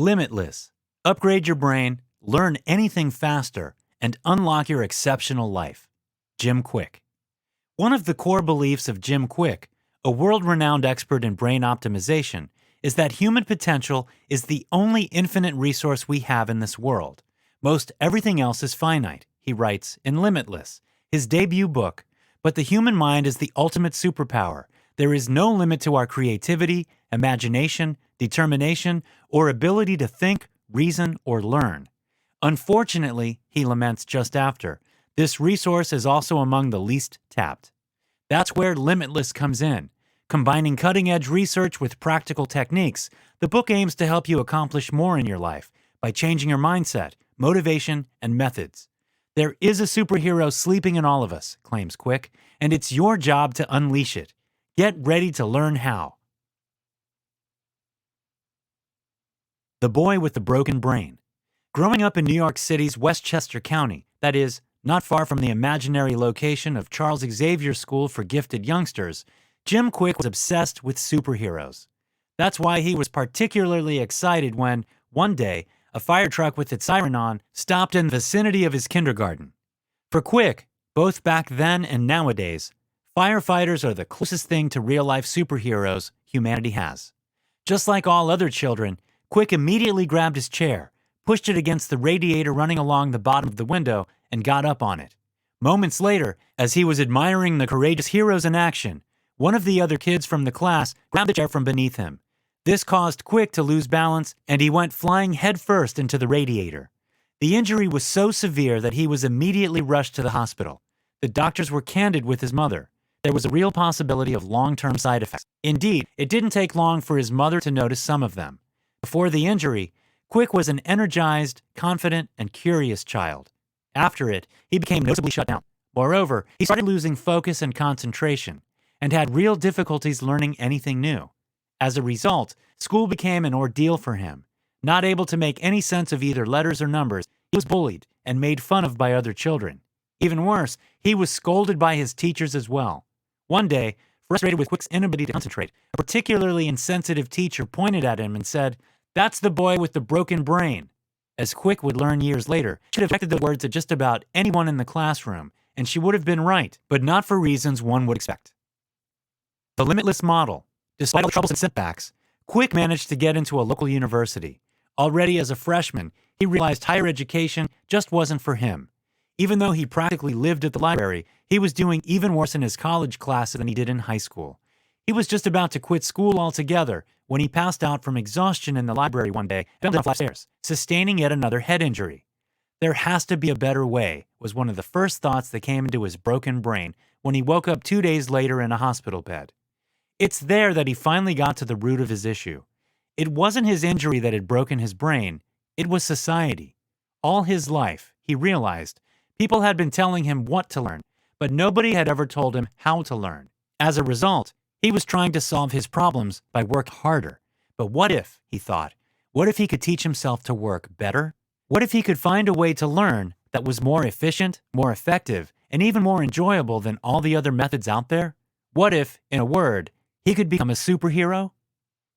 Limitless. Upgrade your brain, learn anything faster, and unlock your exceptional life. Jim Kwik. One of the core beliefs of Jim Kwik, a world-renowned expert in brain optimization, is that human potential is the only infinite resource we have in this world. Most everything else is finite, he writes in Limitless, his debut book. But the human mind is the ultimate superpower. There is no limit to our creativity, imagination, determination, or ability to think, reason, or learn. Unfortunately, he laments just after, this resource is also among the least tapped. That's where Limitless comes in. Combining cutting-edge research with practical techniques, the book aims to help you accomplish more in your life by changing your mindset, motivation, and methods. There is a superhero sleeping in all of us, claims Kwik, and it's your job to unleash it. Get ready to learn how. The Boy with the Broken Brain. Growing up in New York City's Westchester County, that is, not far from the imaginary location of Charles Xavier School for Gifted Youngsters, Jim Kwik was obsessed with superheroes. That's why he was particularly excited when, one day, a fire truck with its siren on stopped in the vicinity of his kindergarten. For Kwik, both back then and nowadays, firefighters are the closest thing to real-life superheroes humanity has. Just like all other children, Kwik immediately grabbed his chair, pushed it against the radiator running along the bottom of the window, and got up on it. Moments later, as he was admiring the courageous heroes in action, one of the other kids from the class grabbed the chair from beneath him. This caused Kwik to lose balance, and he went flying headfirst into the radiator. The injury was so severe that he was immediately rushed to the hospital. The doctors were candid with his mother. There was a real possibility of long-term side effects. Indeed, it didn't take long for his mother to notice some of them. Before the injury, Kwik was an energized, confident, and curious child. After it, he became noticeably shut down. Moreover, he started losing focus and concentration, and had real difficulties learning anything new. As a result, school became an ordeal for him. Not able to make any sense of either letters or numbers, he was bullied and made fun of by other children. Even worse, he was scolded by his teachers as well. One day, frustrated with Kwik's inability to concentrate, a particularly insensitive teacher pointed at him and said, "That's the boy with the broken brain." As Kwik would learn years later, she could have directed the words at just about anyone in the classroom, and she would have been right, but not for reasons one would expect. The Limitless model. Despite all the troubles and setbacks, Kwik managed to get into a local university. Already as a freshman, he realized higher education just wasn't for him. Even though he practically lived at the library, he was doing even worse in his college classes than he did in high school. He was just about to quit school altogether when he passed out from exhaustion in the library one day and fell down 5 stairs, sustaining yet another head injury. There has to be a better way, was one of the first thoughts that came into his broken brain when he woke up 2 days later in a hospital bed. It's there that he finally got to the root of his issue. It wasn't his injury that had broken his brain, it was society. All his life, he realized, people had been telling him what to learn, but nobody had ever told him how to learn. As a result, he was trying to solve his problems by working harder. But what if, he thought, what if he could teach himself to work better? What if he could find a way to learn that was more efficient, more effective, and even more enjoyable than all the other methods out there? What if, in a word, he could become a superhero?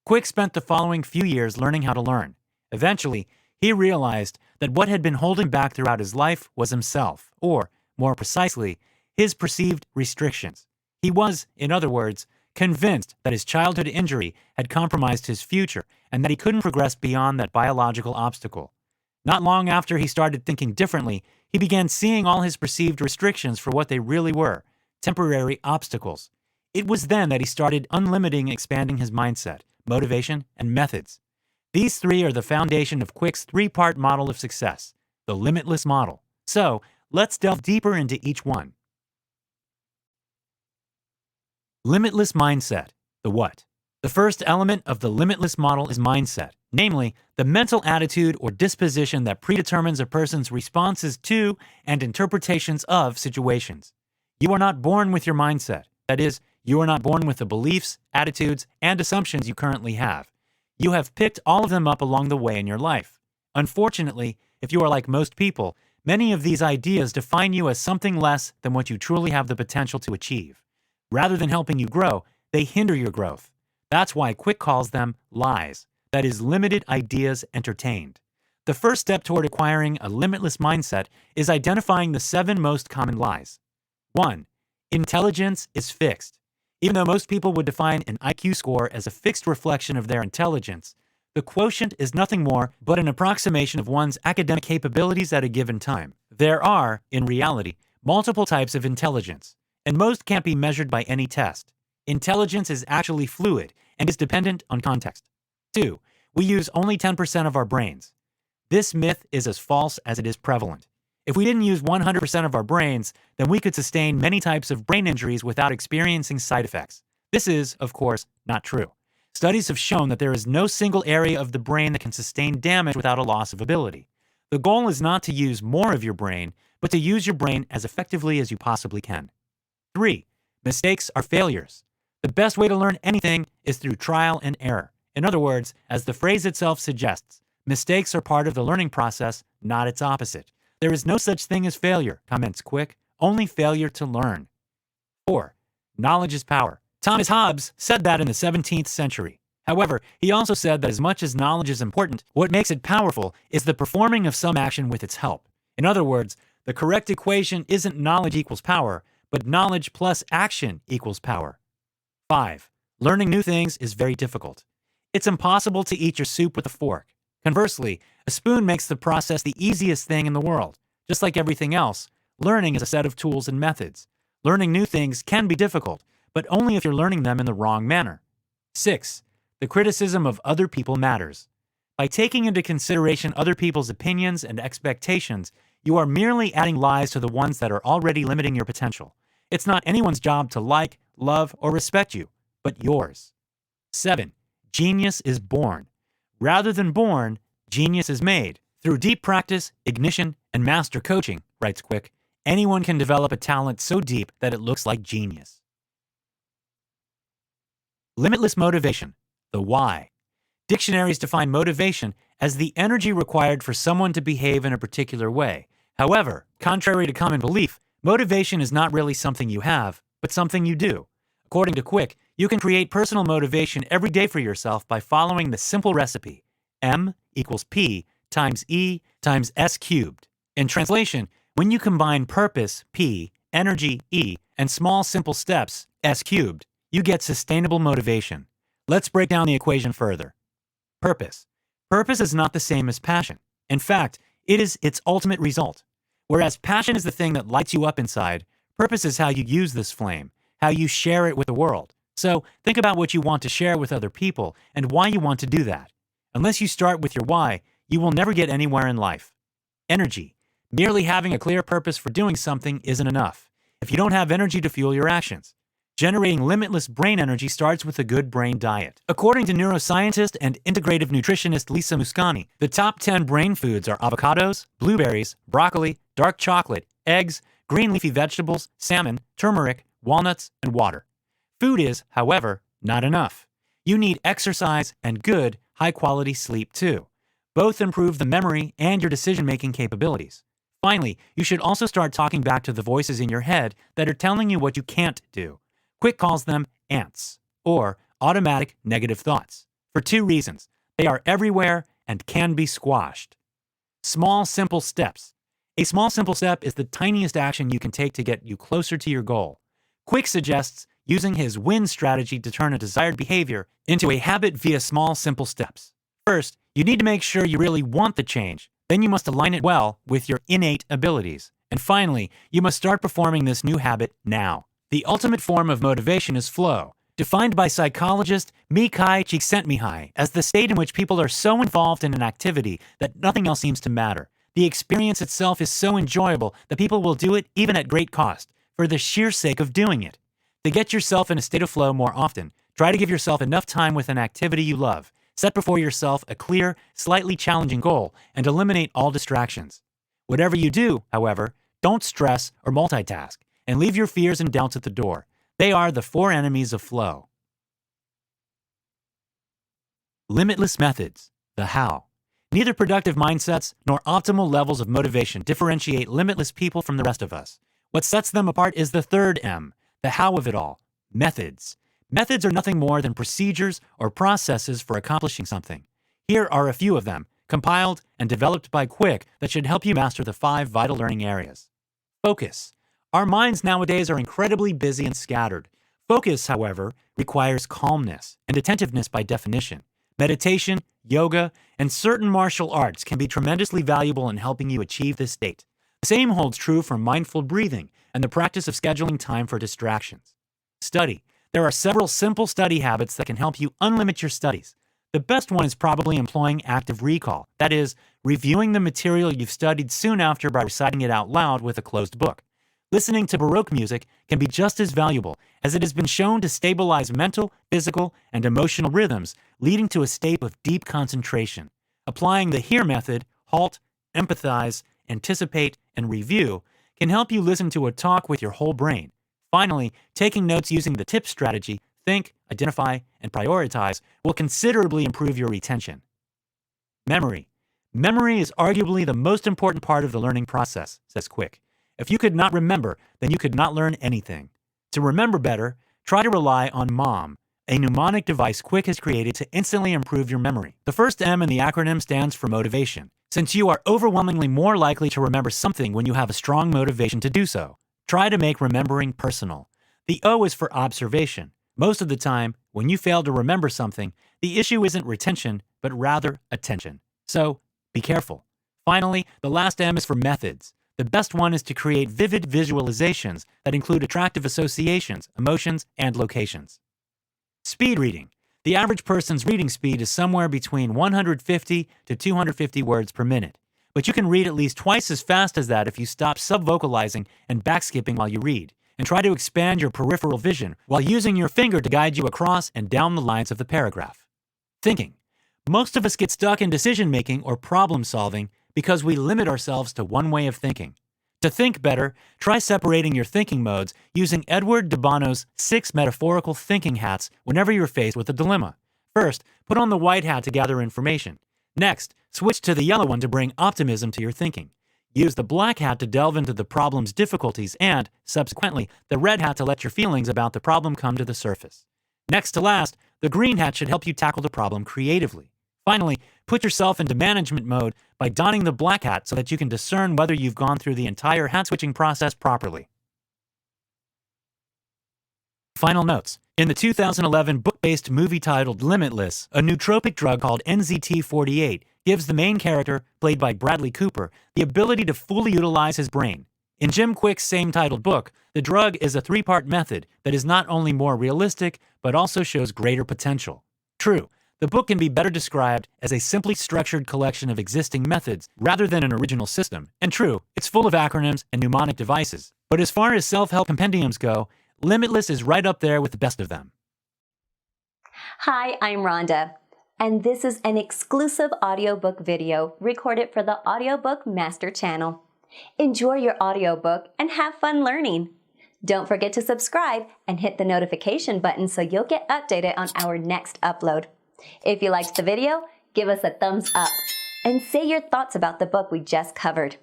Kwik spent the following few years learning how to learn. Eventually, he realized that what had been holding back throughout his life was himself, or, more precisely, his perceived restrictions. He was, in other words, convinced that his childhood injury had compromised his future and that he couldn't progress beyond that biological obstacle. Not long after he started thinking differently, he began seeing all his perceived restrictions for what they really were, temporary obstacles. It was then that he started unlimiting expanding his mindset, motivation, and methods. These three are the foundation of Kwik's 3-part model of success, the Limitless model. So, let's delve deeper into each one. Limitless mindset, the what? The first element of the Limitless model is mindset, namely, the mental attitude or disposition that predetermines a person's responses to and interpretations of situations. You are not born with your mindset. That is, you are not born with the beliefs, attitudes, and assumptions you currently have. You have picked all of them up along the way in your life. Unfortunately, if you are like most people, many of these ideas define you as something less than what you truly have the potential to achieve. Rather than helping you grow, they hinder your growth. That's why Kwik calls them lies. that is, limited ideas entertained. The first step toward acquiring a limitless mindset is identifying the 7 most common lies. 1. Intelligence is fixed. Even though most people would define an IQ score as a fixed reflection of their intelligence, the quotient is nothing more but an approximation of one's academic capabilities at a given time. There are, in reality, multiple types of intelligence, and most can't be measured by any test. Intelligence is actually fluid and is dependent on context. 2. We use only 10% of our brains. This myth is as false as it is prevalent. If we didn't use 100% of our brains, then we could sustain many types of brain injuries without experiencing side effects. This is, of course, not true. Studies have shown that there is no single area of the brain that can sustain damage without a loss of ability. The goal is not to use more of your brain, but to use your brain as effectively as you possibly can. 3. Mistakes are failures. The best way to learn anything is through trial and error. In other words, as the phrase itself suggests, mistakes are part of the learning process, not its opposite. There is no such thing as failure, comments Kwik, only failure to learn. 4. Knowledge is power. Thomas Hobbes said that in the 17th century. However, he also said that as much as knowledge is important, what makes it powerful is the performing of some action with its help. In other words, the correct equation isn't knowledge equals power, but knowledge plus action equals power. 5. Learning new things is very difficult. It's impossible to eat your soup with a fork. Conversely, a spoon makes the process the easiest thing in the world. Just like everything else, learning is a set of tools and methods. Learning new things can be difficult, but only if you're learning them in the wrong manner. 6. The criticism of other people matters. By taking into consideration other people's opinions and expectations, you are merely adding lies to the ones that are already limiting your potential. It's not anyone's job to like, love, or respect you, but yours. 7. Genius is born. Rather than born, genius is made. Through deep practice, ignition, and master coaching, writes Kwik, anyone can develop a talent so deep that it looks like genius. Limitless motivation, the why. Dictionaries define motivation as the energy required for someone to behave in a particular way. However, contrary to common belief, motivation is not really something you have, but something you do. According to Kwik, you can create personal motivation every day for yourself by following the simple recipe: M equals P times E times S cubed. In translation, when you combine purpose, P, energy, E, and small simple steps, S cubed, you get sustainable motivation. Let's break down the equation further. Purpose. Purpose is not the same as passion. In fact, it is its ultimate result. Whereas passion is the thing that lights you up inside, purpose is how you use this flame, how you share it with the world. So think about what you want to share with other people and why you want to do that. Unless you start with your why, you will never get anywhere in life. Energy. Merely having a clear purpose for doing something isn't enough if you don't have energy to fuel your actions. Generating limitless brain energy starts with a good brain diet. According to neuroscientist and integrative nutritionist Lisa Muscani, the top 10 brain foods are avocados, blueberries, broccoli, dark chocolate, eggs, green leafy vegetables, salmon, turmeric, walnuts, and water. Food is, however, not enough. You need exercise and good, high-quality sleep too. Both improve the memory and your decision-making capabilities. Finally, you should also start talking back to the voices in your head that are telling you what you can't do. Kwik calls them ants, or automatic negative thoughts, for 2 reasons. They are everywhere and can be squashed. Small, simple steps. A small, simple step is the tiniest action you can take to get you closer to your goal. Kwik suggests using his win strategy to turn a desired behavior into a habit via small, simple steps. First, you need to make sure you really want the change. Then you must align it well with your innate abilities. And finally, you must start performing this new habit now. The ultimate form of motivation is flow, defined by psychologist Mihaly Csikszentmihalyi as the state in which people are so involved in an activity that nothing else seems to matter. The experience itself is so enjoyable that people will do it even at great cost, for the sheer sake of doing it. To get yourself in a state of flow more often, try to give yourself enough time with an activity you love. Set before yourself a clear, slightly challenging goal, and eliminate all distractions. Whatever you do, however, don't stress or multitask, and leave your fears and doubts at the door. They are the 4 enemies of flow. Limitless methods, the how. Neither productive mindsets nor optimal levels of motivation differentiate limitless people from the rest of us. What sets them apart is the 3rd M, the how of it all, methods. Methods are nothing more than procedures or processes for accomplishing something. Here are a few of them, compiled and developed by Kwik, that should help you master the 5 vital learning areas. Focus. Our minds nowadays are incredibly busy and scattered. Focus, however, requires calmness and attentiveness by definition. Meditation, yoga, and certain martial arts can be tremendously valuable in helping you achieve this state. The same holds true for mindful breathing and the practice of scheduling time for distractions. Study. There are several simple study habits that can help you unlimit your studies. The best one is probably employing active recall, that is, reviewing the material you've studied soon after by reciting it out loud with a closed book. Listening to Baroque music can be just as valuable, as it has been shown to stabilize mental, physical, and emotional rhythms, leading to a state of deep concentration. Applying the HERE method, halt, empathize, anticipate, and review, can help you listen to a talk with your whole brain. Finally, taking notes using the TIP strategy, think, identify, and prioritize, will considerably improve your retention. Memory. Memory is arguably the most important part of the learning process, says Kwik. If you could not remember, then you could not learn anything. To remember better, try to rely on MOM, a mnemonic device Kwik has created to instantly improve your memory. The first M in the acronym stands for motivation, since you are overwhelmingly more likely to remember something when you have a strong motivation to do so. Try to make remembering personal. The O is for observation. Most of the time, when you fail to remember something, the issue isn't retention, but rather attention. So, be careful. Finally, the last M is for methods. The best one is to create vivid visualizations that include attractive associations, emotions, and locations. Speed reading. The average person's reading speed is somewhere between 150 to 250 words per minute. But you can read at least twice as fast as that if you stop subvocalizing and backskipping while you read, and try to expand your peripheral vision while using your finger to guide you across and down the lines of the paragraph. Thinking. Most of us get stuck in decision-making or problem-solving because we limit ourselves to one way of thinking. To think better, try separating your thinking modes using Edward de Bono's 6 metaphorical thinking hats whenever you're faced with a dilemma. First, put on the white hat to gather information. Next, switch to the yellow one to bring optimism to your thinking. Use the black hat to delve into the problem's difficulties and, subsequently, the red hat to let your feelings about the problem come to the surface. Next to last, the green hat should help you tackle the problem creatively. Finally, put yourself into management mode by donning the black hat so that you can discern whether you've gone through the entire hat-switching process properly. Final notes. In the 2011 book-based movie titled Limitless, a nootropic drug called NZT-48 gives the main character, played by Bradley Cooper, the ability to fully utilize his brain. In Jim Kwik's same-titled book, the drug is a 3-part method that is not only more realistic, but also shows greater potential. True, the book can be better described as a simply structured collection of existing methods rather than an original system. And true, it's full of acronyms and mnemonic devices. But as far as self-help compendiums go, Limitless is right up there with the best of them. Hi, I'm Rhonda, and this is an exclusive audiobook video recorded for the Audiobook Master channel. Enjoy your audiobook and have fun learning. Don't forget to subscribe and hit the notification button so you'll get updated on our next upload. If you liked the video, give us a thumbs up and say your thoughts about the book we just covered.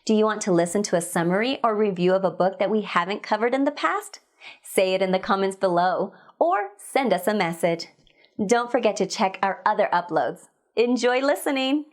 Do you want to listen to a summary or review of a book that we haven't covered in the past? Say it in the comments below or send us a message. Don't forget to check our other uploads. Enjoy listening!